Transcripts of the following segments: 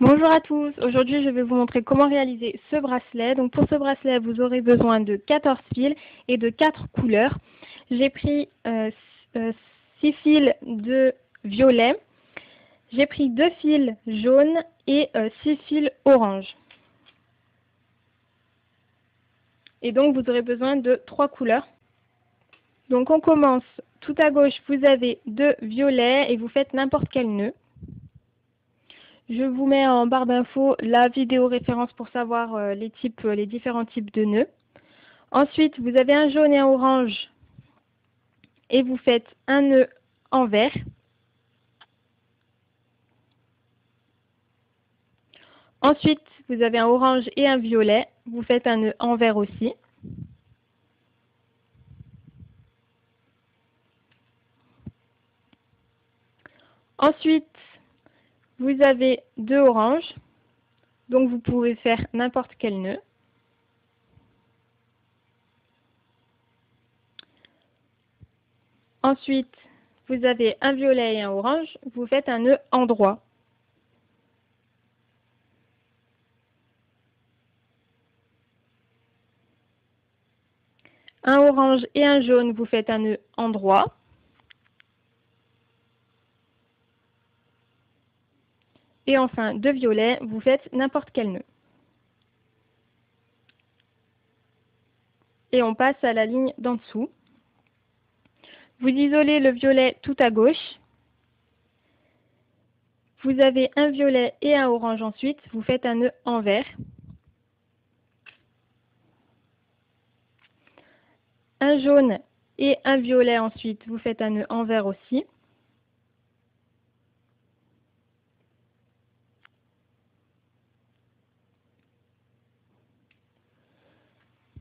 Bonjour à tous, aujourd'hui je vais vous montrer comment réaliser ce bracelet. Donc pour ce bracelet vous aurez besoin de 14 fils et de 4 couleurs. J'ai pris 6 fils de violet, j'ai pris 2 fils jaunes et 6 fils orange. Et donc vous aurez besoin de 3 couleurs. Donc on commence, tout à gauche vous avez 2 violets et vous faites n'importe quel nœud. Je vous mets en barre d'infos la vidéo référence pour savoir les différents types de nœuds. Ensuite, vous avez un jaune et un orange et vous faites un nœud en vert. Ensuite, vous avez un orange et un violet, vous faites un nœud en vert aussi. Ensuite, vous avez 2 oranges, donc vous pouvez faire n'importe quel nœud. Ensuite, vous avez un violet et un orange, vous faites un nœud en droit. Un orange et un jaune, vous faites un nœud en droit. Et enfin, 2 violets, vous faites n'importe quel nœud. Et on passe à la ligne d'en dessous. Vous isolez le violet tout à gauche. Vous avez un violet et un orange ensuite, vous faites un nœud en vert. Un jaune et un violet ensuite, vous faites un nœud en vert aussi.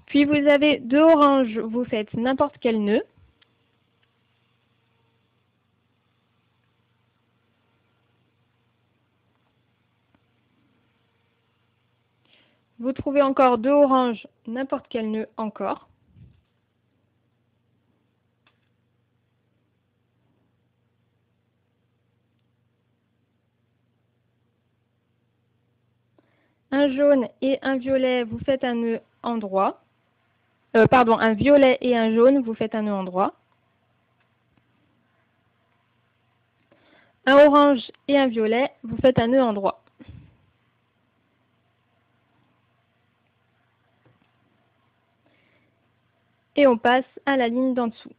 Puis vous avez 2 oranges, vous faites n'importe quel nœud. Vous trouvez encore 2 oranges, n'importe quel nœud encore. Un jaune et un violet, vous faites un nœud en droit. Un violet et un jaune, vous faites un nœud en droit. Un orange et un violet, vous faites un nœud en droit. Et on passe à la ligne d'en dessous.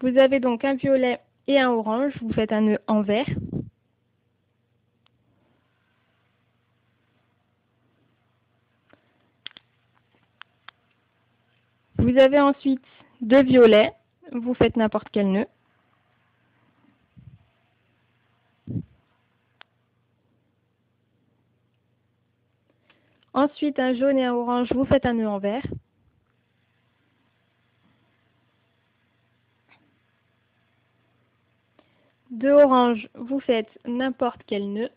Vous avez donc un violet et un orange, vous faites un nœud en vert. Vous avez ensuite 2 violets, vous faites n'importe quel nœud. Ensuite un jaune et un orange, vous faites un nœud en vert. Deux oranges, vous faites n'importe quel nœud.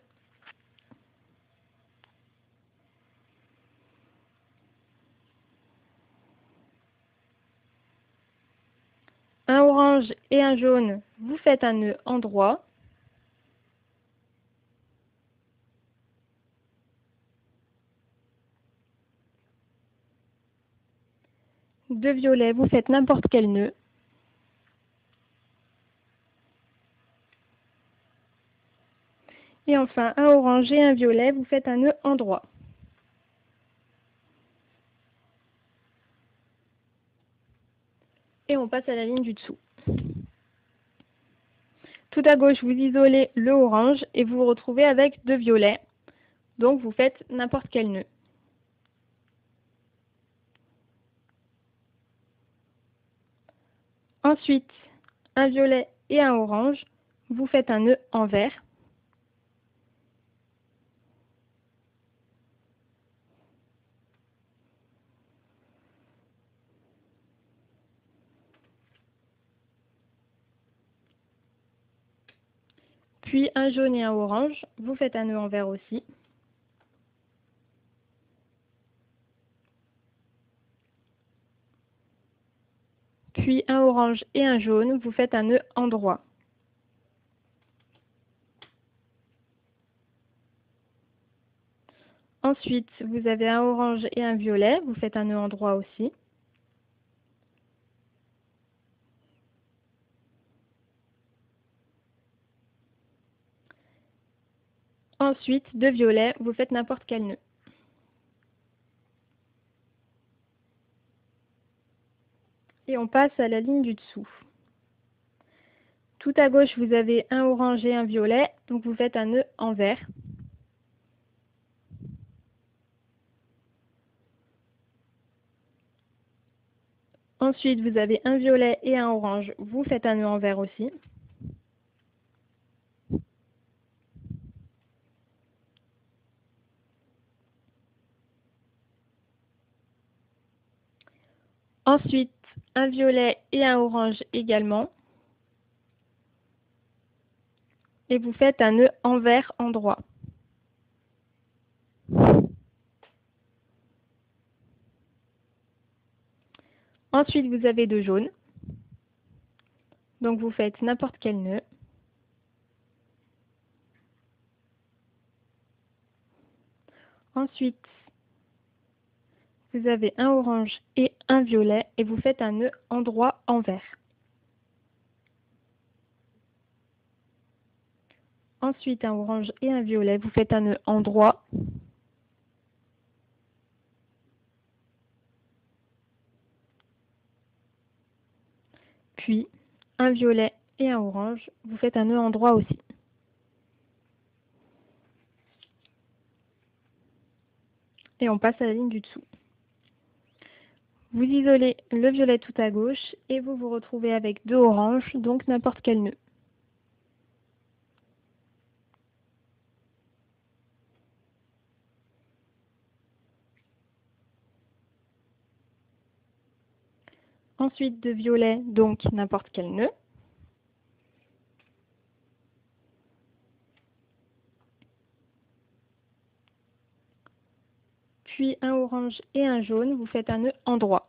Un orange et un jaune, vous faites un nœud en droit. Deux violets, vous faites n'importe quel nœud. Et enfin, un orange et un violet, vous faites un nœud en droit. Et on passe à la ligne du dessous. Tout à gauche, vous isolez le orange et vous vous retrouvez avec 2 violets. Donc vous faites n'importe quel nœud. Ensuite, un violet et un orange, vous faites un nœud en vert. Puis un jaune et un orange, vous faites un nœud en vert aussi. Puis un orange et un jaune, vous faites un nœud en droit. Ensuite, vous avez un orange et un violet. Vous faites un nœud en droit aussi. Ensuite, deux violets, vous faites n'importe quel nœud. Et on passe à la ligne du dessous. Tout à gauche, vous avez un orange et un violet, donc vous faites un nœud en vert. Ensuite, vous avez un violet et un orange, vous faites un nœud en vert aussi. Ensuite, un violet et un orange également. Et vous faites un nœud en vert en droit. Ensuite, vous avez deux jaunes. Donc vous faites n'importe quel nœud. Ensuite, vous avez un orange et un violet et vous faites un nœud en droit en vert. Ensuite, un orange et un violet, vous faites un nœud en droit. Puis, un violet et un orange, vous faites un nœud en droit aussi. Et on passe à la ligne du dessous. Vous isolez le violet tout à gauche et vous vous retrouvez avec deux oranges, donc n'importe quel nœud. Ensuite, deux violets, donc n'importe quel nœud. Puis un orange et un jaune, vous faites un nœud en droit.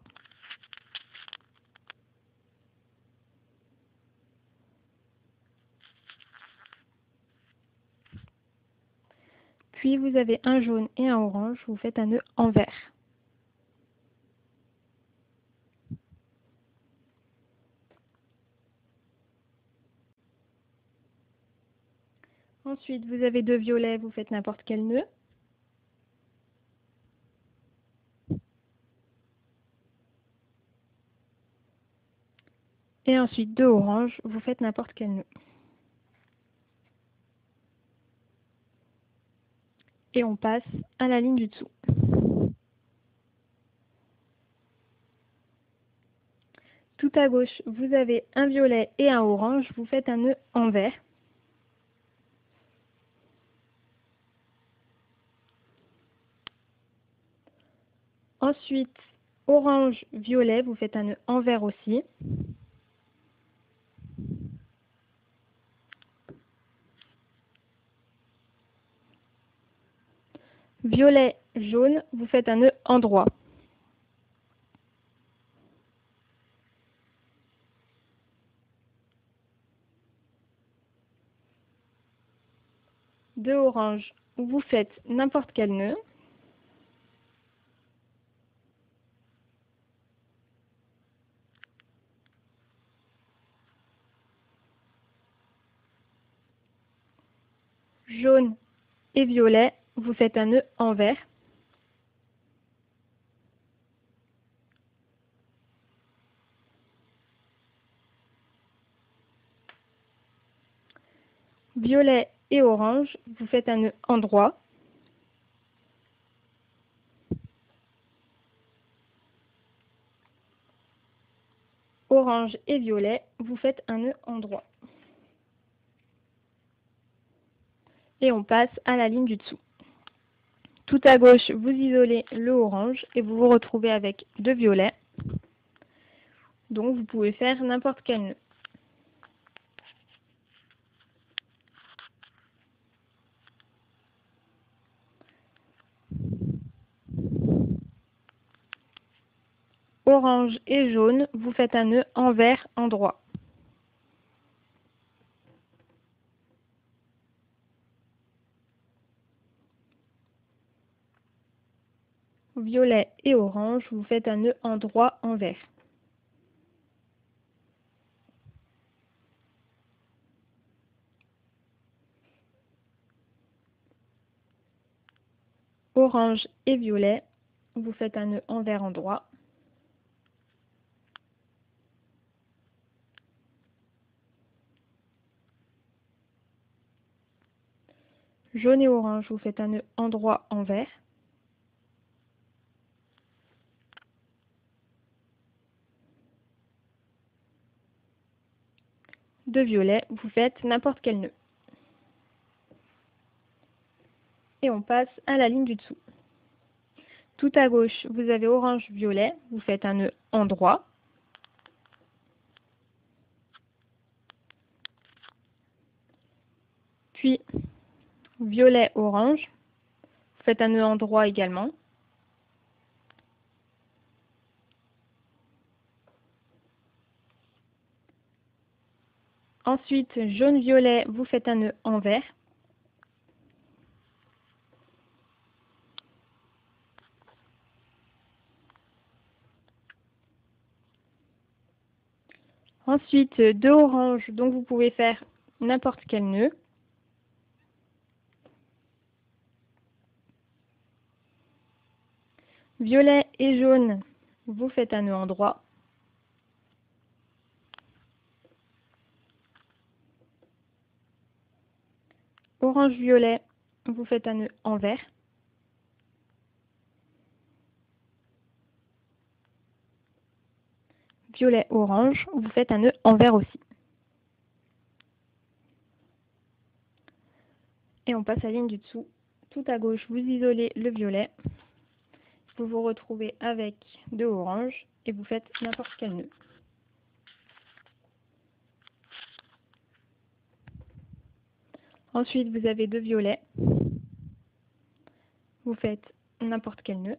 Puis vous avez un jaune et un orange, vous faites un nœud en vert. Ensuite, vous avez deux violets, vous faites n'importe quel nœud. Et ensuite, deux oranges, vous faites n'importe quel nœud. Et on passe à la ligne du dessous. Tout à gauche, vous avez un violet et un orange, vous faites un nœud en vert. Ensuite, orange, violet, vous faites un nœud en vert aussi. Violet, jaune, vous faites un nœud en droit. Deux oranges, vous faites n'importe quel nœud. Jaune et violet, vous faites un nœud en vert. Violet et orange, vous faites un nœud en droit. Orange et violet, vous faites un nœud en droit. Et on passe à la ligne du dessous. Tout à gauche, vous isolez le orange et vous vous retrouvez avec deux violets. Donc vous pouvez faire n'importe quel nœud. Orange et jaune, vous faites un nœud en vert en droit. violet et orange, vous faites un nœud en droit en vert. Orange et violet, vous faites un nœud en vert en droit. Jaune et orange, vous faites un nœud en droit en vert. De violet, vous faites n'importe quel nœud. Et on passe à la ligne du dessous. Tout à gauche, vous avez orange-violet, vous faites un nœud en droit. Puis violet-orange, vous faites un nœud en droit également. Ensuite, jaune-violet, vous faites un nœud en vert. Ensuite, deux oranges, donc vous pouvez faire n'importe quel nœud. Violet et jaune, vous faites un nœud en droit. Orange-violet, vous faites un nœud en vert. Violet-orange, vous faites un nœud en vert aussi. Et on passe à la ligne du dessous. Tout à gauche, vous isolez le violet. Vous vous retrouvez avec deux oranges et vous faites n'importe quel nœud. Ensuite, vous avez deux violets. Vous faites n'importe quel nœud.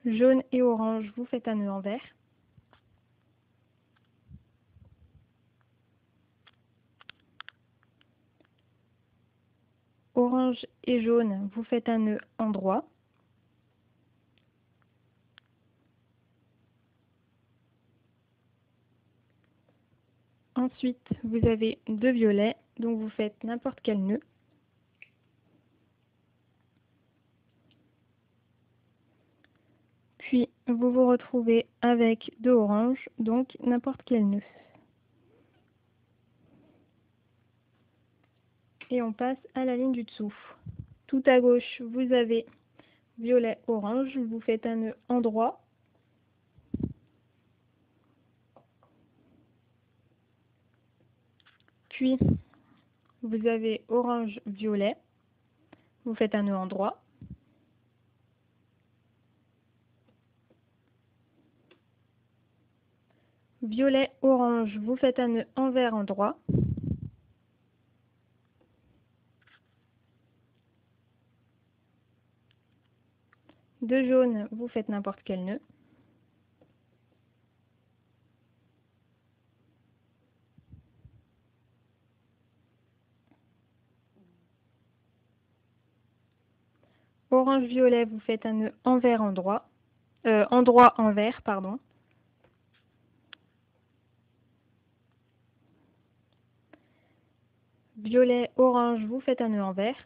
Jaune et orange, vous faites un nœud en vert. Orange et jaune, vous faites un nœud en droit. Ensuite, vous avez deux violets, donc vous faites n'importe quel nœud. Puis, vous vous retrouvez avec deux oranges, donc n'importe quel nœud. Et on passe à la ligne du dessous. Tout à gauche, vous avez violet-orange, vous faites un nœud en droit. Puis, vous avez orange-violet, vous faites un nœud en droit. Violet-orange, vous faites un nœud en vert en droit. De jaune, vous faites n'importe quel nœud. Orange-violet, vous faites un nœud en vert en droit. En droit en vert, pardon. Violet-orange, vous faites un nœud en vert.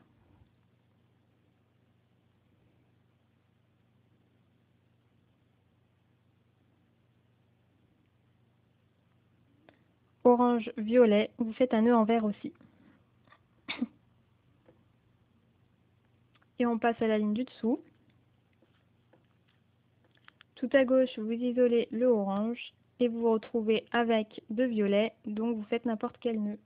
Orange-violet, vous faites un nœud en vert aussi. Et on passe à la ligne du dessous. Tout à gauche, vous isolez le orange et vous vous retrouvez avec deux violets, donc vous faites n'importe quel nœud.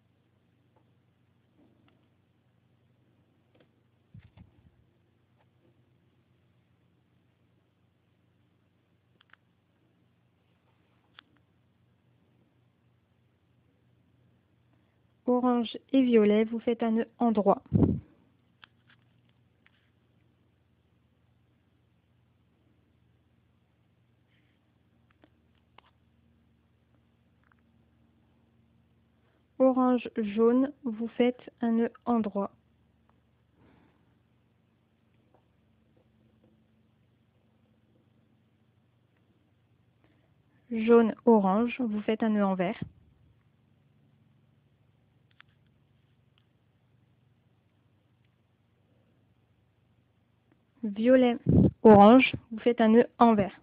Orange et violet, vous faites un nœud en droit. orange, jaune, vous faites un nœud endroit. Jaune, orange, vous faites un nœud envers. Violet, orange, vous faites un nœud envers.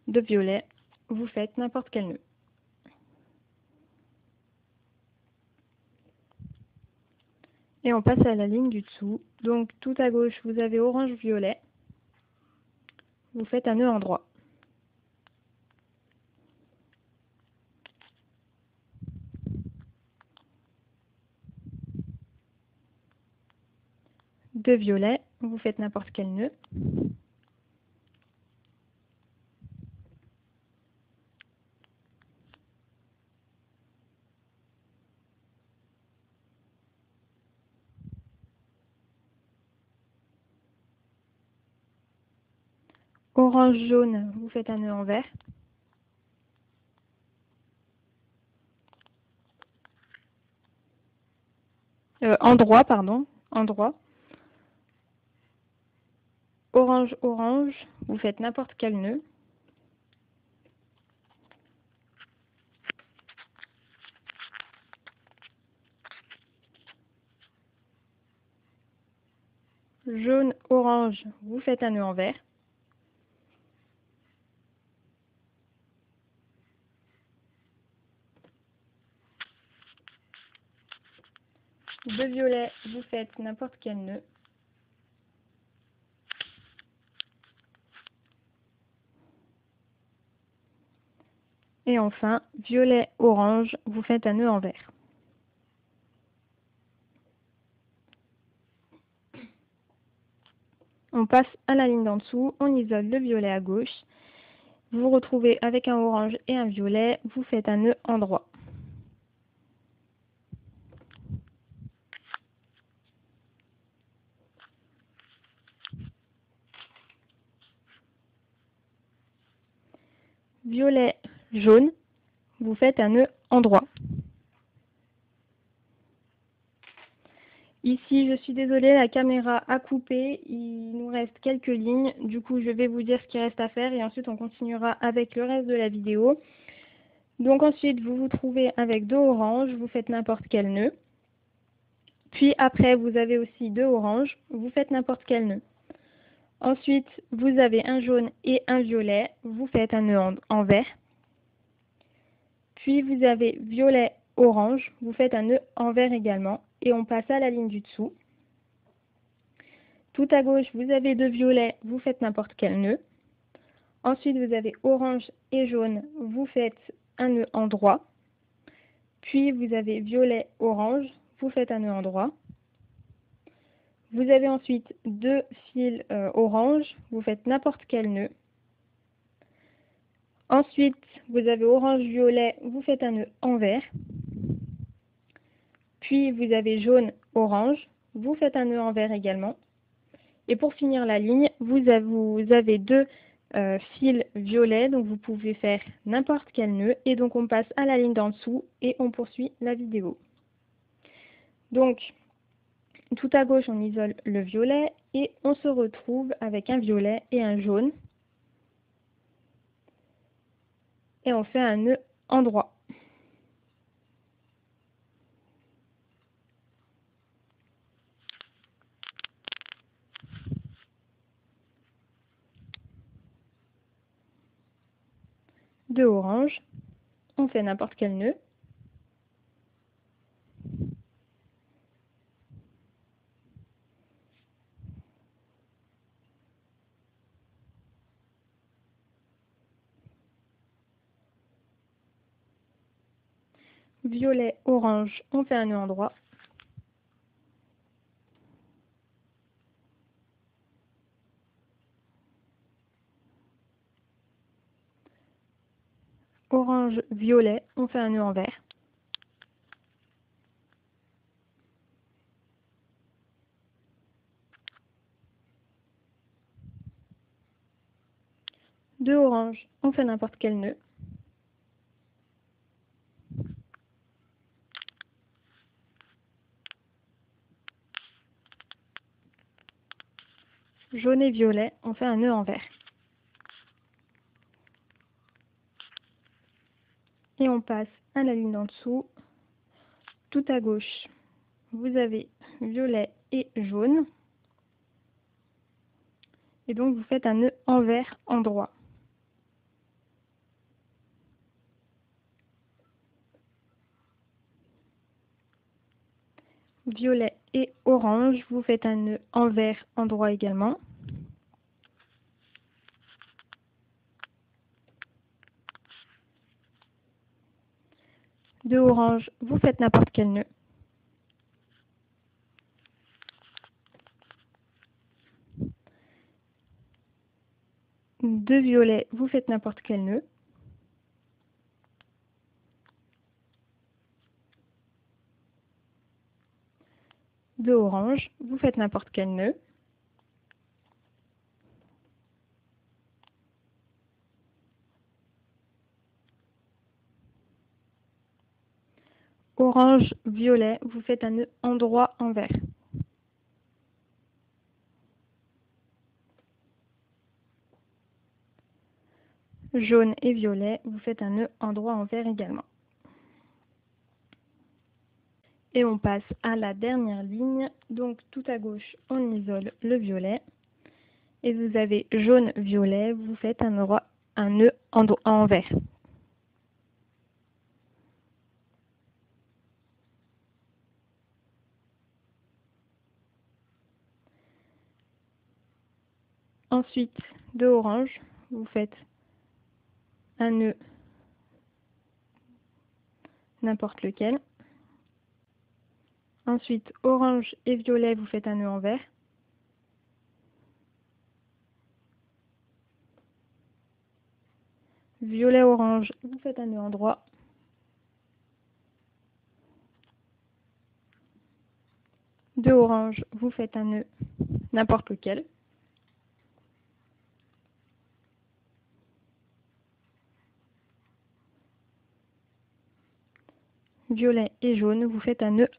De violet, vous faites n'importe quel nœud. Et on passe à la ligne du dessous. Donc tout à gauche, vous avez orange-violet. Vous faites un nœud endroit. De violet, vous faites n'importe quel nœud. Orange-jaune, vous faites un nœud envers. Endroit, pardon, endroit. Orange-orange, vous faites n'importe quel nœud. Jaune-orange, vous faites un nœud envers. De violet, vous faites n'importe quel nœud. Et enfin, violet-orange, vous faites un nœud envers. On passe à la ligne d'en dessous, on isole le violet à gauche. Vous vous retrouvez avec un orange et un violet, vous faites un nœud endroit. Violet-jaune, vous faites un nœud endroit. Ici, je suis désolée, la caméra a coupé, il nous reste quelques lignes, du coup je vais vous dire ce qu'il reste à faire et ensuite on continuera avec le reste de la vidéo. Donc ensuite, vous vous trouvez avec deux oranges, vous faites n'importe quel nœud. Puis après, vous avez aussi deux oranges, vous faites n'importe quel nœud. Ensuite, vous avez un jaune et un violet, vous faites un nœud envers. Puis vous avez violet-orange, vous faites un nœud envers également. Et on passe à la ligne du dessous. Tout à gauche, vous avez deux violets, vous faites n'importe quel nœud. Ensuite, vous avez orange et jaune, vous faites un nœud endroit. Puis vous avez violet-orange, vous faites un nœud endroit. Vous avez ensuite deux fils orange, vous faites n'importe quel nœud. Ensuite, vous avez orange-violet, vous faites un nœud envers. Puis vous avez jaune-orange, vous faites un nœud envers également. Et pour finir la ligne, vous avez deux fils violets, donc vous pouvez faire n'importe quel nœud. Et donc on passe à la ligne d'en dessous et on poursuit la vidéo. Donc, tout à gauche, on isole le violet et on se retrouve avec un violet et un jaune. Et on fait un nœud endroit. Deux oranges, on fait n'importe quel nœud. Violet, orange, on fait un nœud endroit. Orange, violet, on fait un nœud envers. 2 orange, on fait n'importe quel nœud. Jaune et violet, on fait un nœud en vert. Et on passe à la ligne en dessous. Tout à gauche, vous avez violet et jaune. Et donc vous faites un nœud en vert en droit. Violet et orange, vous faites un nœud en vert en droit également. De orange, vous faites n'importe quel nœud. De violet, vous faites n'importe quel nœud. De orange, vous faites n'importe quel nœud. Orange, violet, vous faites un nœud en droit en vert. Jaune et violet, vous faites un nœud en droit en vert également. Et on passe à la dernière ligne. Donc tout à gauche, on isole le violet. Et vous avez jaune, violet, vous faites un nœud en vert. Ensuite, de orange, vous faites un nœud n'importe lequel. Ensuite, orange et violet, vous faites un nœud en vert. Violet-orange, vous faites un nœud en droit. De orange, vous faites un nœud n'importe lequel. Violet et jaune, vous faites un nœud